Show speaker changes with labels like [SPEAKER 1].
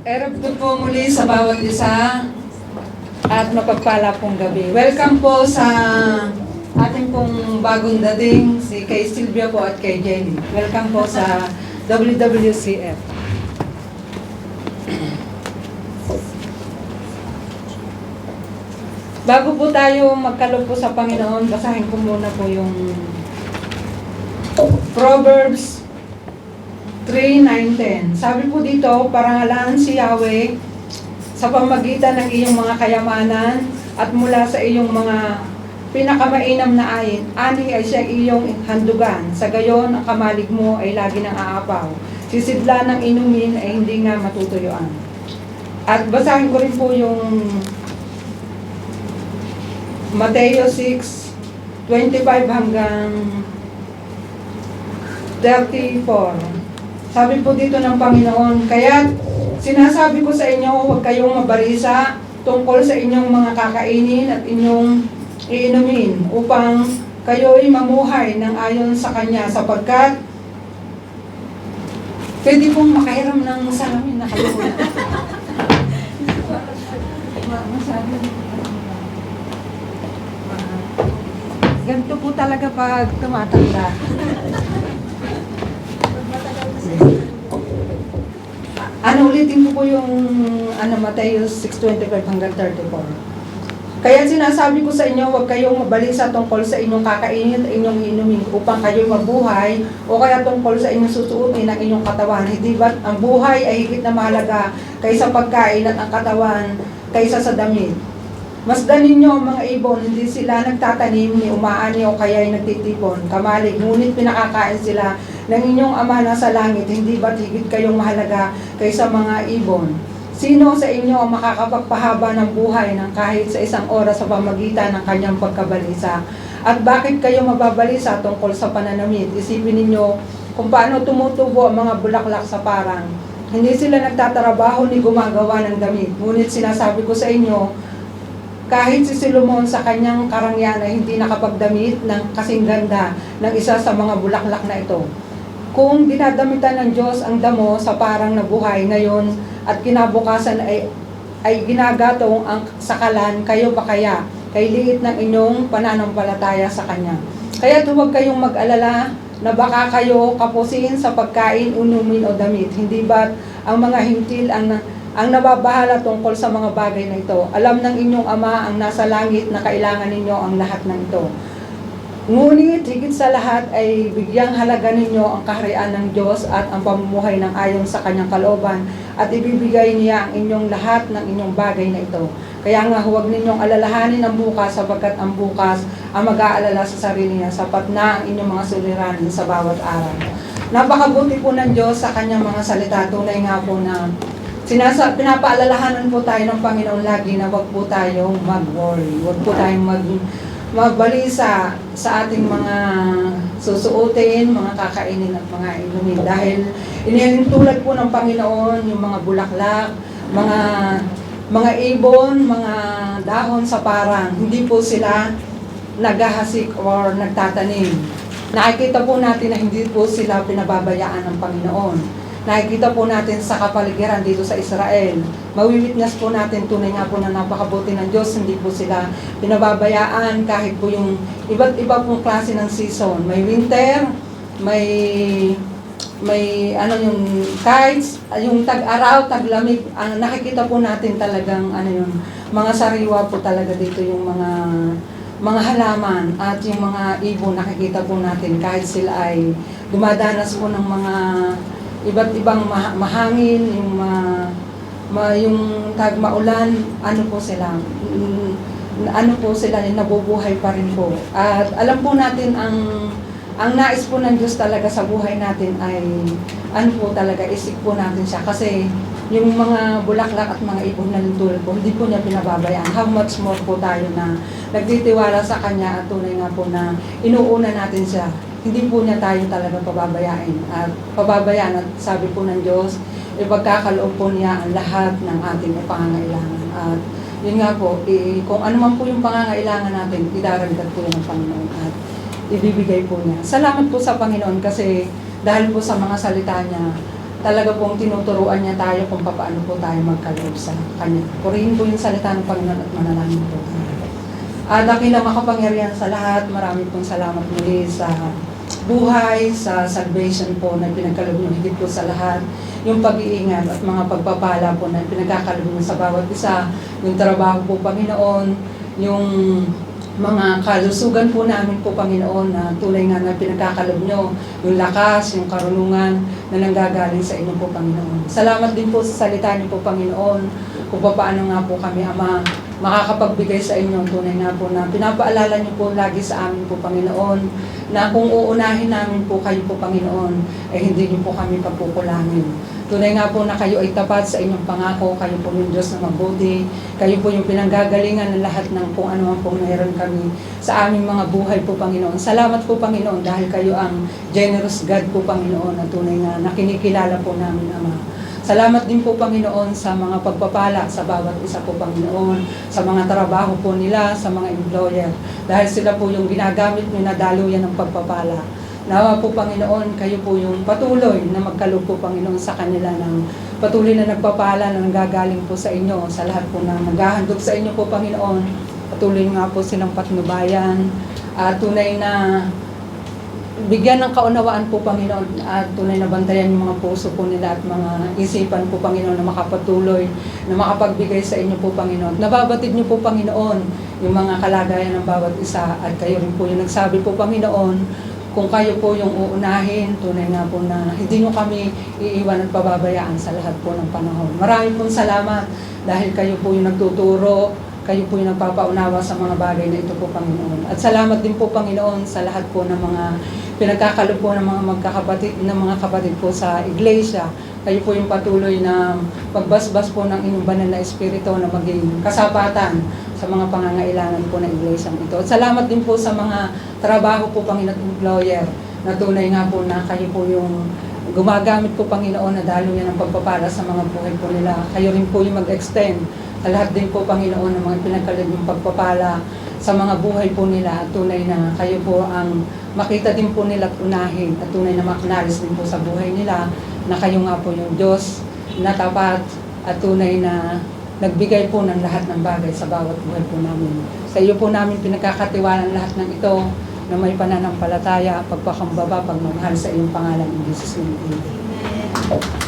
[SPEAKER 1] Erupto po muli sa bawat isa at mapagpala pong gabi. Welcome po sa ating pong bagong dating, si kay Sylvia po at kay Jenny. Welcome po sa WWCF. Bago po tayo magkalog po sa Panginoon, basahin ko muna po yung Proverbs 3:9-10. Sabi po dito, parangalan si Yahweh sa pamagitan ng iyong mga kayamanan at mula sa iyong mga pinakamainam na ani ay siya iyong handugan. Sa gayon, ang kamalig mo ay lagi nang aapaw. Sisidla ng inumin ay hindi nga matutuyuan. At basahin ko rin po yung Mateo 6:25 hanggang 34. Sabi po dito ng Panginoon, kaya sinasabi ko sa inyo, huwag kayong mabarisa tungkol sa inyong mga kakainin at inyong iinumin upang kayo'y mamuhay ng ayon sa Kanya sapagkat pwede pong makahiram ng salamin na kayo. Ganito po talaga pag tumatanda. Ulitin ko po yung Mateo 6:25 hanggang 34. Kaya sinasabi ko sa inyo, huwag kayong mabalisa tungkol sa inyong kakainin at inyong inumin upang kayo'y mabuhay o kaya tungkol sa inyong susuotin ang inyong katawan. Hindi ba't ang buhay ay higit na mahalaga kaysa pagkain at ang katawan kaysa sa damit? Masdan ninyo ang mga ibon, hindi sila nagtatanim ni umaani o kaya'y nagtitipon. Kamalig, ngunit pinakakain sila ng inyong Ama na sa langit, hindi ba't higit kayong mahalaga kaysa mga ibon? Sino sa inyo ang makakapagpahaba ng buhay ng kahit sa isang oras sa pamagitan ng kanyang pagkabalisa? At bakit kayo mababalisa tungkol sa pananamit? Isipin ninyo kung paano tumutubo ang mga bulaklak sa parang. Hindi sila nagtatrabaho ni gumagawa ng damit. Ngunit sinasabi ko sa inyo, kahit si Solomon sa kanyang karangyan ay hindi nakapagdamit ng kasing ganda ng isa sa mga bulaklak na ito. Kung dinadamitan ng Diyos ang damo sa parang nabuhay ngayon at kinabukasan ay ginagatong ang sakalan, kayo pa kaya kay liit ng inyong pananampalataya sa Kanya. Kaya huwag kayong mag-alala na baka kayo kapusin sa pagkain, inumin o damit. Hindi ba't ang mga hintil ang nababahala tungkol sa mga bagay na ito? Alam ng inyong Ama ang nasa langit na kailangan ninyo ang lahat ng ito. Ngunit higit sa lahat ay bigyang halaga ninyo ang kaharian ng Diyos at ang pamumuhay ng ayon sa Kanyang kalooban at ibibigay niya ang inyong lahat ng inyong bagay na ito. Kaya nga huwag ninyong alalahanin ang bukas sapagkat ang bukas ang mag-aalala sa sarili niya, sapat na ang inyong mga suliranin sa bawat araw. Napakabuti po ng Diyos sa Kanyang mga salita. Tunay nga po na pinapaalalahanan po tayo ng Panginoon lagi na wag po tayong mag-worry. Wag po tayong magbalisa sa ating mga susuotin, mga kakainin at mga inumin. Dahil inihintulad po ng Panginoon yung mga bulaklak, mga ibon, mga dahon sa parang. Hindi po sila naghahasik or nagtatanim. Nakikita po natin na hindi po sila pinababayaan ng Panginoon. Nakikita po natin sa kapaligiran dito sa Israel. Mawi-witness po natin tunay nga po na napakabuti ng Diyos. Hindi po sila pinababayaan kahit po yung iba't iba pong klase ng season. May winter, may yung kites, yung tag-araw, taglamig. Nakikita po natin talagang mga sariwa po talaga dito yung mga halaman at yung mga ibon. Nakikita po natin kahit sila ay dumadanas po ng mga iba't ibang mahangin, yung tag-maulan, nabubuhay pa rin po. At alam po natin ang nais po ng Diyos talaga sa buhay natin ay isip po natin siya. Kasi yung mga bulaklak at mga ibon na lindol po, hindi po niya pinababayaan. How much more po tayo na nagtitiwala sa Kanya at tunay nga po na inuuna natin siya. Hindi po niya tayo talaga pababayaan at sabi po ng Diyos, ipagkakaloob po niya ang lahat ng ating pangangailangan. At yun nga po, kung ano man po yung pangangailangan natin, idaragdag po ng Panginoon at ibibigay po niya. Salamat po sa Panginoon kasi dahil po sa mga salita niya, talaga pong tinuturuan niya tayo kung paano po tayo magkaloob sa Kanya. Purihin po yung salita ng Panginoon at manalangin po. Dakilang makapangyarihan sa lahat, marami pong salamat muli sa buhay, sa salvation po na pinagkaloob niyo higit po sa lahat, yung pag-iingat at mga pagpapala po na pinagkakaloob niyo sa bawat isa, yung trabaho po Panginoon, yung mga kalusugan po namin po Panginoon na tunay nga na pinagkakaloob nyo, yung lakas, yung karunungan na nanggagaling sa inyo po Panginoon. Salamat din po sa salita niyo po Panginoon, kung paano nga po kami Ama makakapagbigay sa inyo, tunay nga po na pinapaalala niyo po lagi sa amin po Panginoon, na kung uunahin namin po kayo po Panginoon, ay hindi niyo po kami pagkukulangin. Tunay nga po na kayo ay tapat sa inyong pangako, kayo po yung Diyos na mabuti, kayo po yung pinanggagalingan ng lahat ng kung ano man pong mayroon kami sa aming mga buhay po Panginoon. Salamat po Panginoon dahil kayo ang generous God po Panginoon na tunay nga na kinikilala po namin Ama. Salamat din po Panginoon sa mga pagpapala sa bawat isa po Panginoon, sa mga trabaho po nila, sa mga employer, dahil sila po yung ginagamit nyo na daluyan ng pagpapala. Nawa po Panginoon, kayo po yung patuloy na magkaloob po Panginoon sa kanila ng patuloy na nagpapala na nanggagaling po sa inyo, sa lahat po na naghahandog sa inyo po Panginoon. Patuloy nga po silang patnubayan at tunay na bigyan ng kaunawaan po Panginoon at tunay na bantayan yung mga puso po nila at mga isipan po Panginoon na makapatuloy, na makapagbigay sa inyo po Panginoon. Nababatid niyo po Panginoon yung mga kalagayan ng bawat isa at kayo rin po yung nagsabi po Panginoon, kung kayo po yung uunahin, tunay nga po na hindi nyo kami iiwan at pababayaan sa lahat po ng panahon. Maraming pong salamat dahil kayo po yung nagtuturo, kayo po yung nagpapaunawa sa mga bagay na ito po Panginoon. At salamat din po Panginoon sa lahat po ng mga pinagkakaloob po ng mga kapatid po sa iglesia. Kayo po yung patuloy na pagbasbas po ng inyong banal na espiritu na maging kasapatan sa mga pangangailangan po ng iglesia ito. At salamat din po sa mga trabaho po Panginoon employer na tunay nga po na kayo po yung gumagamit po Panginoon na daluyan ng pagpapala sa mga buhay po nila. Kayo rin po yung mag-extend sa lahat din po Panginoon ng mga pinagkaloob yung pagpapala sa mga buhay po nila at tunay na kayo po ang makita din po nila at unahin at tunay na makanalis din po sa buhay nila na kayo nga po yung Diyos na tapat at tunay na nagbigay po ng lahat ng bagay sa bawat buhay po namin. Sa iyo po namin pinagkakatiwalaan lahat ng ito na may pananampalataya, pagpakambaba, pagmamahal sa iyong pangalan in Jesus' name. Amen.